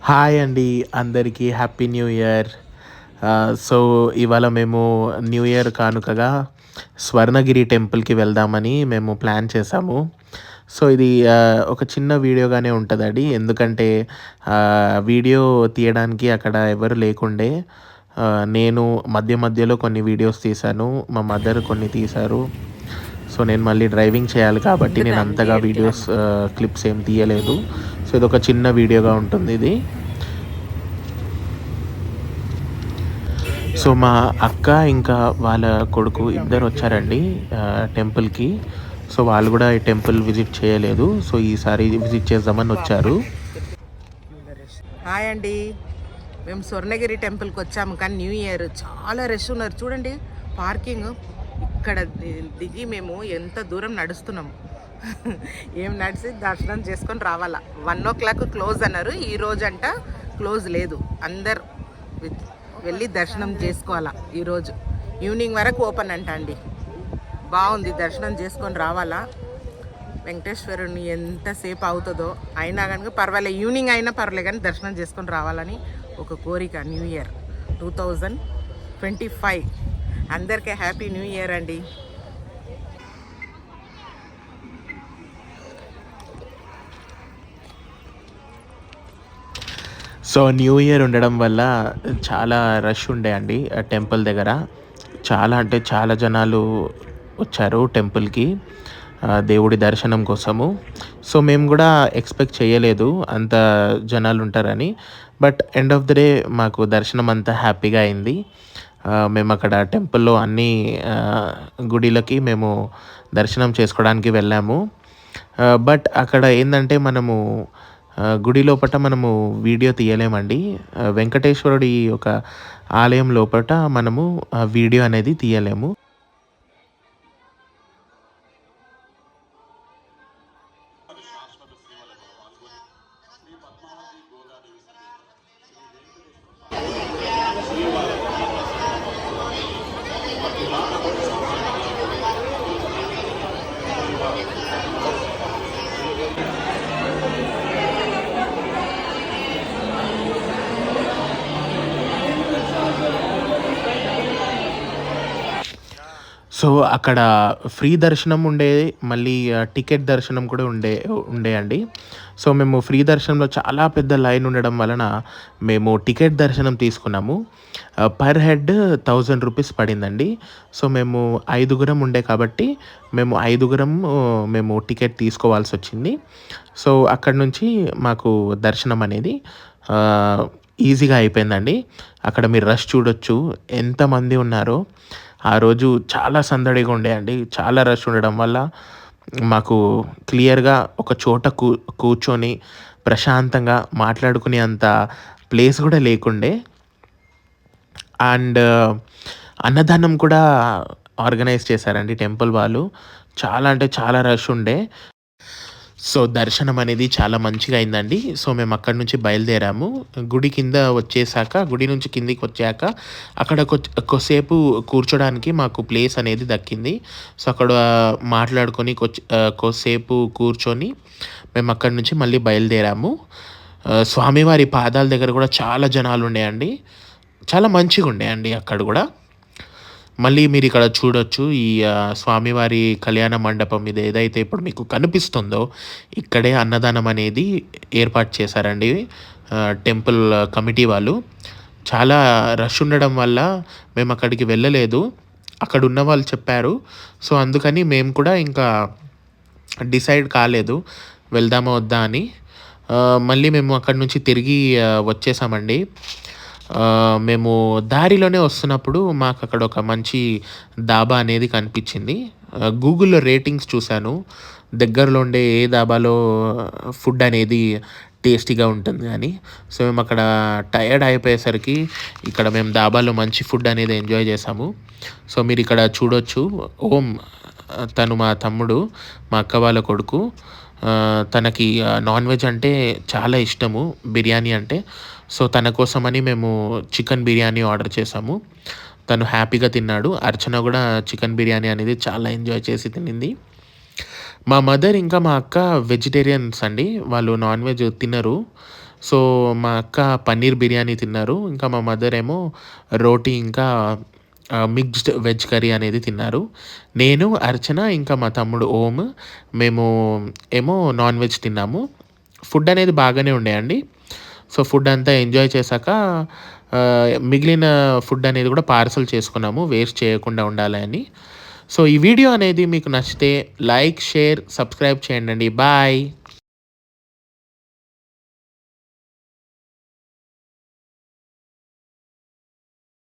Hi అండి. అందరికీ happy new year. So, ఇవాళ మేము న్యూ ఇయర్ కానుకగా స్వర్ణగిరి టెంపుల్‌కి వెళ్దామని మేము ప్లాన్ చేశాము. సో, ఇది ఒక చిన్న వీడియోగానే ఉంటదండి. ఎందుకంటే వీడియో తీయడానికి అక్కడ ఎవరు లేకుండే. నేను మధ్యలో కొన్ని వీడియోస్ తీశాను. మా మదర్ కొన్ని తీశారు. సో, నేను మళ్ళీ డ్రైవింగ్ చేయాలి కాబట్టి నేను ఎందుకండి అంతగా వీడియోస్ ఎక్కినాను. క్లిప్స్ ఏం తీయలేదు. సో, ఇదొక చిన్న వీడియోగా ఉంటుందిది. సో, మా అక్క ఇంకా వాళ్ళ కొడుకు ఇద్దరొచ్చారండి టెంపుల్‌కి. సో, వాళ్ళు గూడా ఈ టెంపుల్ విజిట్ చేయలేదు. సో, ఈసారి విజిట్ చేద్దామని వచ్చారు. హాయ్ అండి. మేము స్వర్ణగిరి టెంపుల్కి వచ్చాము, కానీ న్యూ ఇయర్ చాలా రష్ ఉన్నారు. చూడండి పార్కింగ్. ఇక్కడ దిగి మేము ఎంత దూరం నడుస్తున్నాము. ఏం నడిచి దర్శనం చేసుకొని రావాలా. 1 o'clock క్లోజ్ అన్నారు. ఈ రోజంట క్లోజ్ లేదు. అందరు వెళ్ళి దర్శనం చేసుకోవాలా. ఈరోజు ఈవినింగ్ వరకు ఓపెన్ అంట అండి. బాగుంది, దర్శనం చేసుకొని రావాలా. వెంకటేశ్వరుని ఎంతసేపు అవుతుందో అయినా కనుక పర్వాలేదు, ఈవినింగ్ అయినా పర్వాలేదు, కానీ దర్శనం చేసుకొని రావాలని ఒక కోరిక. న్యూ ఇయర్ 2025 అందరికీ హ్యాపీ న్యూ ఇయర్ అండి. సో, న్యూ ఇయర్ ఉండడం వల్ల చాలా రష్ ఉండే అండి టెంపుల్ దగ్గర. చాలా అంటే చాలా జనాలు వచ్చారు టెంపుల్‌కి దేవుడి దర్శనం కోసము. సో, మేము గూడా ఎక్స్‌పెక్ట్ చేయలేదు అంత జనాలుంటారని. But end of the day మాకు దర్శనం అంతా హ్యాపీగా అయింది. మేమక్కడ టెంపుల్‌లో అన్ని గుడిలకి మేము దర్శనం చేసుకోవడానికి వెళ్ళాము. బట్ అక్కడ ఏందంటే మనము గుడి లోపట మనము వీడియో తీయలేమండి. వెంకటేశ్వరుడి ఒక ఆలయం లోపట మనము వీడియో అనేది తీయలేము. సో, అక్కడ ఫ్రీ దర్శనం ఉండేది. మళ్ళీ టికెట్ దర్శనం కూడా ఉండే అండి. సో, మేము ఫ్రీ దర్శనంలో చాలా పెద్ద లైన్ ఉండడం వలన మేము టికెట్ దర్శనం తీసుకున్నాము. పర్ హెడ్ ₹1000 పడిందండి. సో, మేము ఐదుగురం ఉండే కాబట్టి మేము టికెట్ తీసుకోవాల్సొచ్చింది. సో, అక్కడి నుంచి మాకు దర్శనం అనేది ఈజీగా అయిపోయిందండి. అక్కడ మీరు రష్ చూడొచ్చు ఎంతమంది ఉన్నారో. ఆ రోజు చాలా సందడిగా ఉండే అండి. చాలా రష్ ఉండడం వల్ల మాకు క్లియర్‌గా ఒక చోట కూర్చొని ప్రశాంతంగా మాట్లాడుకునే అంత ప్లేస్ గూడా లేకుండే. అండ్ అన్నదానం కూడా ఆర్గనైజ్ చేశారండి టెంపుల్ వాళ్ళు. చాలా అంటే చాలా రష్ ఉండే. సో, దర్శనం అనేది చాలా మంచిగా అయిందండి. సో, మేము అక్కడి నుంచి బయలుదేరాము. గుడి నుంచి కిందికి వచ్చాక అక్కడ కొద్దిసేపు కూర్చోడానికి మాకు ప్లేస్ అనేది దక్కింది. సో, అక్కడ మాట్లాడుకొని కొద్దిసేపు కూర్చొని మేము అక్కడి నుంచి మళ్ళీ బయలుదేరాము. స్వామివారి పాదాల దగ్గర కూడా చాలా జనాలుండే అండి. చాలా మంచిగుండే అండి అక్కడ గూడా. మళ్ళీ మీరిక్కడ చూడొచ్చు ఈ స్వామివారి కళ్యాణ మండపం ఇది ఏదైతే ఇప్పుడు మీకు కనిపిస్తుందో, ఇక్కడే అన్నదానం అనేది ఏర్పాటు చేశారండి టెంపుల్ కమిటీ వాళ్ళు. చాలా రష్ ఉండడం వల్ల మేమక్కడికి వెళ్ళలేదు. అక్కడున్న వాళ్ళు చెప్పారు. సో, అందుకని మేము కూడా ఇంకా డిసైడ్ కాలేదు వెళ్దామా వద్దా అని. మళ్ళీ మేము అక్కడి నుంచి తిరిగి వచ్చేసామండి. మేము దారిలోనే వస్తున్నప్పుడు మాకక్కడ ఒక మంచి ధాబా అనేది కనిపించింది. గూగుల్‌లో రేటింగ్స్ చూశాను. దగ్గరలో ఉండే ఏ ధాబాలో ఫుడ్ అనేది టేస్టీగా ఉంటుంది అని. సో, మేమక్కడ టయర్డ్ అయిపోయేసరికి ఇక్కడ మేము ధాబాలో మంచి ఫుడ్ అనేది ఎంజాయ్ చేశాము. సో, మీరిక్కడ చూడొచ్చు. ఓం తను మా తమ్ముడు, మా అక్క వాళ్ళ కొడుకు. తనకి నాన్ వెజ్ అంటే చాలా ఇష్టము, బిర్యానీ అంటే. సో, తన కోసమని మేము చికెన్ బిర్యానీ ఆర్డర్ చేశాము. తను హ్యాపీగా తిన్నాడు. అర్చన గూడా చికెన్ బిర్యానీ అనేది చాలా ఎంజాయ్ చేసి తినింది. మా మదర్ ఇంకా మా అక్క వెజిటేరియన్స్ అండి. వాళ్ళు నాన్ వెజ్ తినరు. సో, మా అక్క పన్నీర్ బిర్యానీ తిన్నారు. ఇంకా మా మదర్ ఏమో రోటీ ఇంకా మిక్స్డ్ వెజ్ కర్రీ అనేది తిన్నారు. నేను, అర్చన ఇంకా మా తమ్ముడు ఓమ్ మేము ఏమో నాన్ వెజ్ తిన్నాము. ఫుడ్ అనేది బాగానే ఉండే అండి. సో, ఫుడ్ అంతా ఎంజాయ్ చేశాక మిగిలిన ఫుడ్ అనేది కూడా పార్సెల్ చేసుకున్నాము. వేస్ట్ చేయకుండా ఉండాలని. సో, ఈ వీడియో అనేది మీకు నచ్చితే లైక్, షేర్, సబ్స్క్రైబ్ చేయండండి. బాయ్.